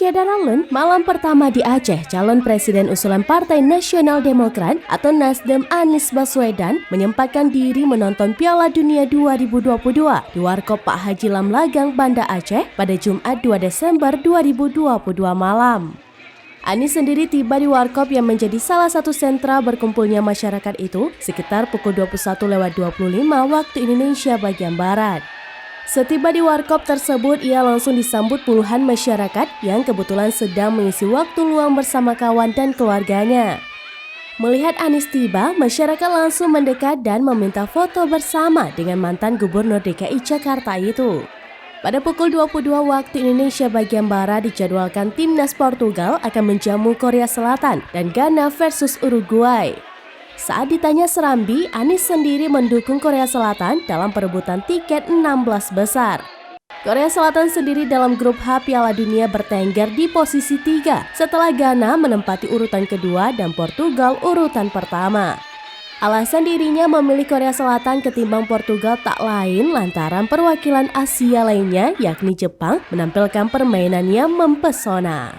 Tiada Alun, malam pertama di Aceh, calon presiden usulan Partai Nasional Demokrat atau Nasdem Anies Baswedan menyempatkan diri menonton Piala Dunia 2022 di Warkop Pak Haji Lamlagang, Banda Aceh pada Jumat 2 Desember 2022 malam. Anies sendiri tiba di Warkop yang menjadi salah satu sentra berkumpulnya masyarakat itu sekitar pukul 21.25 waktu Indonesia bagian Barat. Setiba di Warkop tersebut, ia langsung disambut puluhan masyarakat yang kebetulan sedang mengisi waktu luang bersama kawan dan keluarganya. Melihat Anies tiba, masyarakat langsung mendekat dan meminta foto bersama dengan mantan Gubernur DKI Jakarta itu. Pada pukul 22 waktu Indonesia bagian Barat dijadwalkan timnas Portugal akan menjamu Korea Selatan dan Ghana versus Uruguay. Saat ditanya serambi, Anies sendiri mendukung Korea Selatan dalam perebutan tiket 16 besar. Korea Selatan sendiri dalam grup H Piala Dunia bertengger di posisi 3 setelah Ghana menempati urutan kedua dan Portugal urutan pertama. Alasan dirinya memilih Korea Selatan ketimbang Portugal tak lain lantaran perwakilan Asia lainnya yakni Jepang menampilkan permainan yang mempesona.